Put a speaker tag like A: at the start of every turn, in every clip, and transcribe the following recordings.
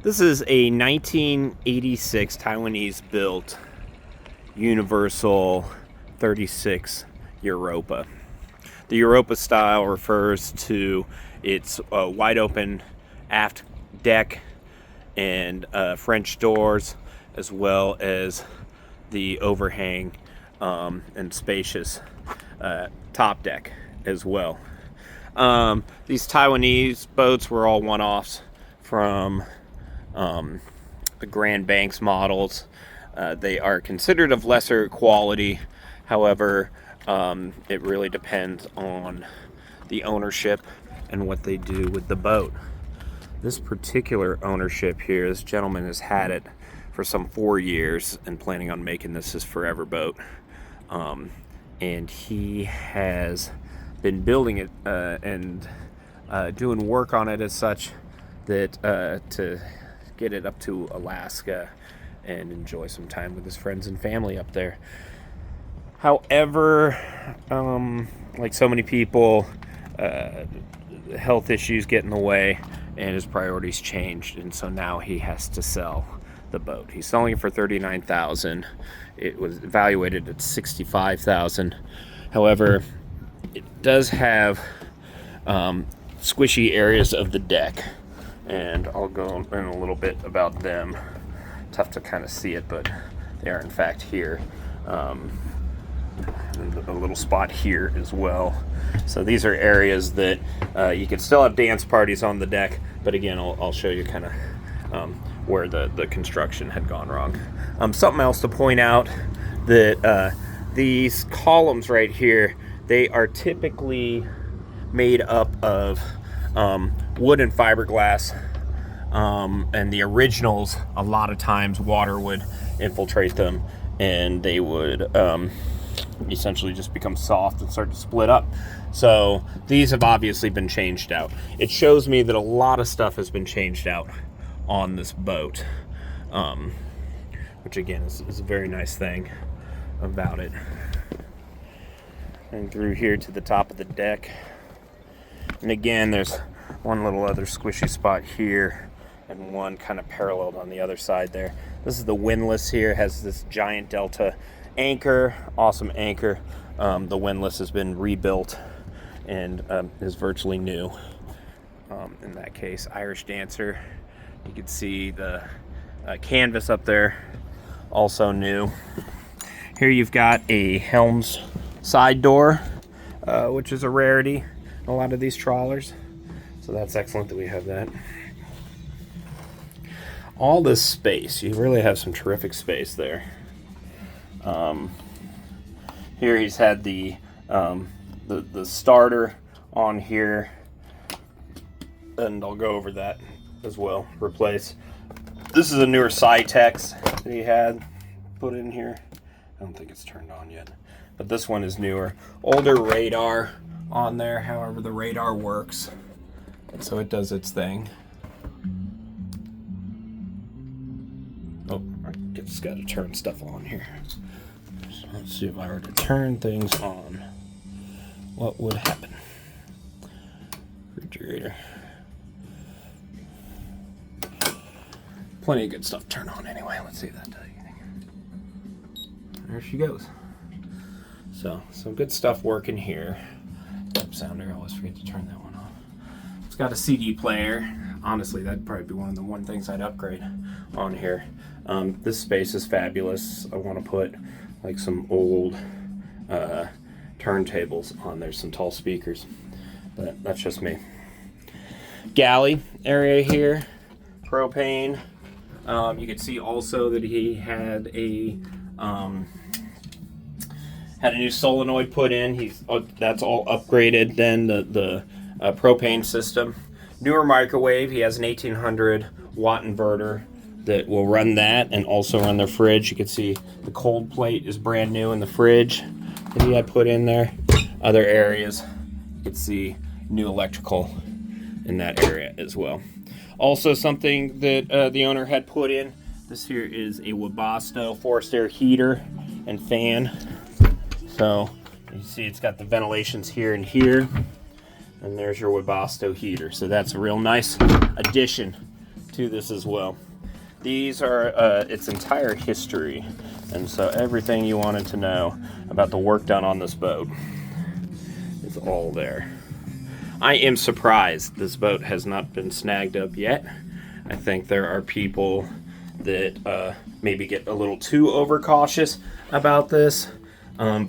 A: This is a 1986 Taiwanese built Universal 36 Europa. The Europa style refers to its wide open aft deck and French doors, as well as the overhang and spacious top deck as well. These Taiwanese boats were all one-offs from the Grand Banks models. They are considered of lesser quality. However, it really depends on the ownership and what they do with the boat. This particular ownership here, this gentleman has had it for some 4 years and planning on making this his forever boat. And he has been building it and doing work on it as such that to get it up to Alaska and enjoy some time with his friends and family up there. However, like so many people, health issues get in the way and his priorities changed, and so now he has to sell the boat. He's selling it for $39,000. It was evaluated at $65,000. However, it does have squishy areas of the deck, and I'll go in a little bit about them. Tough to kind of see it, but they are in fact here. A little spot here as well. So these are areas that you can still have dance parties on the deck, but again, I'll show you kind of where the construction had gone wrong. Something else to point out, that these columns right here, they are typically made up of wood and fiberglass, and the originals, a lot of times water would infiltrate them and they would essentially just become soft and start to split up. So these have obviously been changed out. It shows me that a lot of stuff has been changed out on this boat, which again is a very nice thing about it. And through here to the top of the deck, and again there's one little other squishy spot here and one kind of paralleled on the other side there. This is the windlass here. It has this giant Delta anchor, awesome anchor. The windlass has been rebuilt and is virtually new. In that case, Irish Dancer. You can see the canvas up there, also new. Here you've got a Helms side door, which is a rarity in a lot of these trawlers. So that's excellent that we have that. All this space, you really have some terrific space there. Here he's had the starter on here, and I'll go over that as well. Replace. This is a newer Cytex that he had put in here. I don't think it's turned on yet, but this one is newer. Older radar on there. However, the radar works, and so it does its thing. Oh, I just got to turn stuff on here. So let's see, if I were to turn things on, what would happen? Refrigerator. Plenty of good stuff to turn on anyway. Let's see if that does anything. There she goes. So, some good stuff working here. Step sounder, I always forget to turn that one off. It's got a CD player. Honestly, that'd probably be one of the things I'd upgrade on here. This space is fabulous. I want to put like some old turntables on there, some tall speakers, but that's just me. Galley area here, propane. You can see also that he had a new solenoid put in. That's all upgraded. Then the propane system, newer microwave. He has an 1800 watt inverter that will run that and also run their fridge. You can see the cold plate is brand new in the fridge that he had put in there. Other areas, you can see new electrical in that area as well. Also something that the owner had put in, this here is a Webasto forced air heater and fan. So you see it's got the ventilations here and here, and there's your Webasto heater. So that's a real nice addition to this as well. These are its entire history, and so everything you wanted to know about the work done on this boat is all there. I am surprised this boat has not been snagged up yet. I think there are people that maybe get a little too overcautious about this,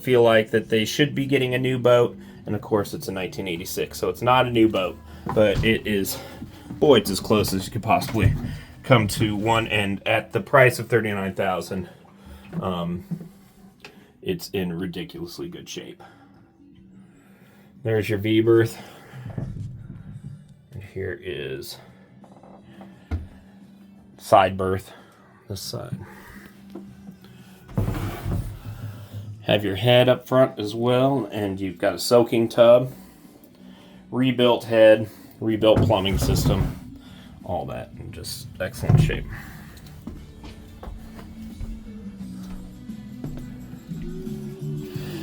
A: feel like that they should be getting a new boat, and of course it's a 1986, so it's not a new boat, but it is, boy, it's as close as you could possibly come to one, and at the price of $39,000, it's in ridiculously good shape. There's your V-berth, and here is side berth, this side. Have your head up front as well, and you've got a soaking tub, rebuilt head, rebuilt plumbing system, all that in just excellent shape.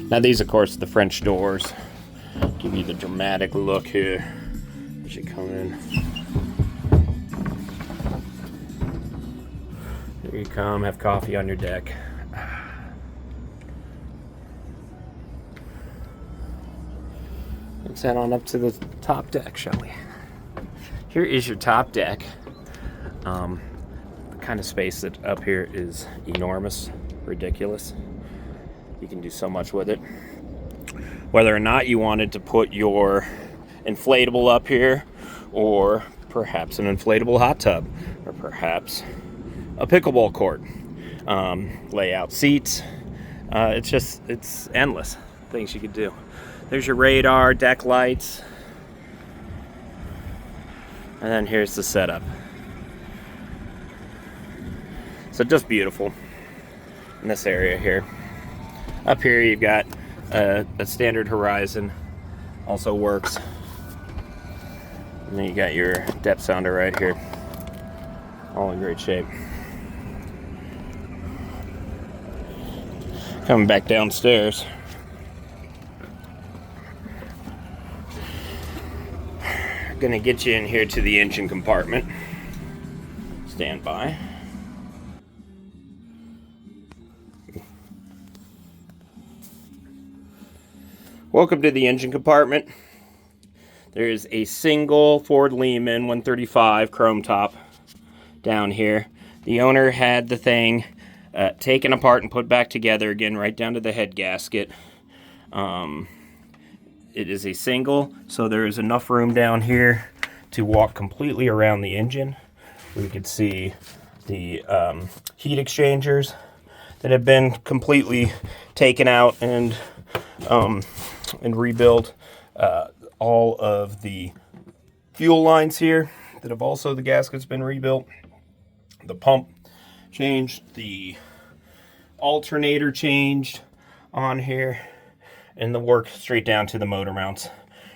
A: Now these, of course, are the French doors. Give you the dramatic look here as you come in. Here you come, have coffee on your deck. Let's head on up to the top deck, shall we? Here is your top deck. The kind of space that up here is enormous, ridiculous. You can do so much with it. Whether or not you wanted to put your inflatable up here, or perhaps an inflatable hot tub, or perhaps a pickleball court, layout seats. It's endless things you could do. There's your radar, deck lights, and then here's the setup. So just beautiful in this area here. Up here you've got a standard horizon, also works. And then you got your depth sounder right here, all in great shape. Coming back downstairs, gonna get you in here to the engine compartment. Stand by. Welcome to the engine compartment. There is a single Ford Lehman 135 chrome top down here. The owner had the thing taken apart and put back together again, right down to the head gasket. It is a single, so there is enough room down here to walk completely around the engine. We could see the heat exchangers that have been completely taken out and rebuilt. All of the fuel lines here that have also, the gaskets been rebuilt. The pump changed, the alternator changed on here, and the work straight down to the motor mounts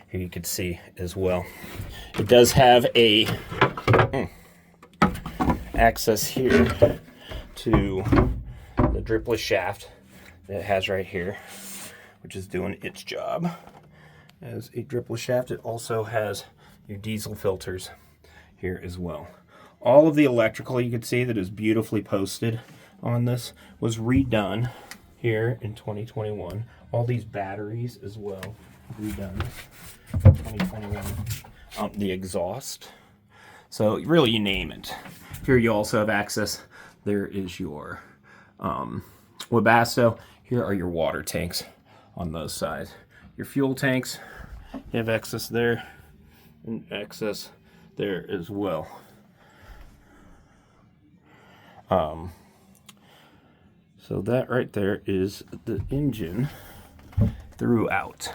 A: here you can see as well. It does have a access here to the dripless shaft that it has right here, which is doing its job as a dripless shaft. It also has your diesel filters here as well. All of the electrical you can see that is beautifully posted on this was redone here in 2021. All these batteries as well, redone in 2021. The exhaust. So really you name it. Here you also have access. There is your Webasto. Here are your water tanks on those sides. Your fuel tanks, you have access there and access there as well. So that right there is the engine throughout.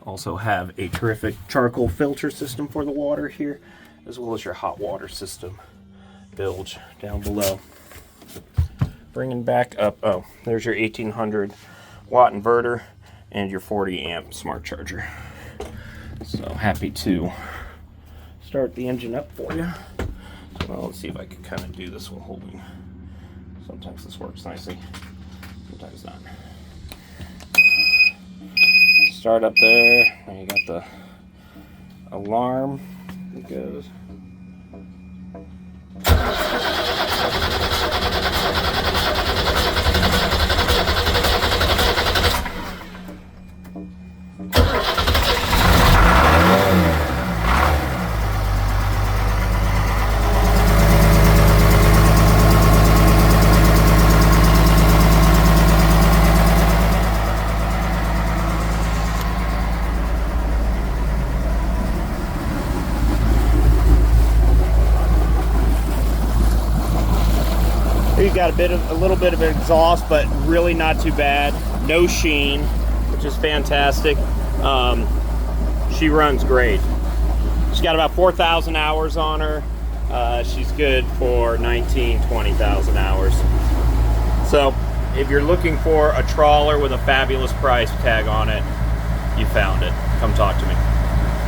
A: Also have a terrific charcoal filter system for the water here, as well as your hot water system bilge down below. Bringing back up, oh, there's your 1800 watt inverter and your 40 amp smart charger. So happy to start the engine up for you. Well, let's see if I can kind of do this while holding. Sometimes this works nicely, sometimes not. Start up there, and you got the alarm that goes. You got a little bit of exhaust, but really not too bad. No sheen, which is fantastic. She runs great. She's got about 4,000 hours on her. She's good for 20,000 hours. So if you're looking for a trawler with a fabulous price tag on it, you found it. Come talk to me.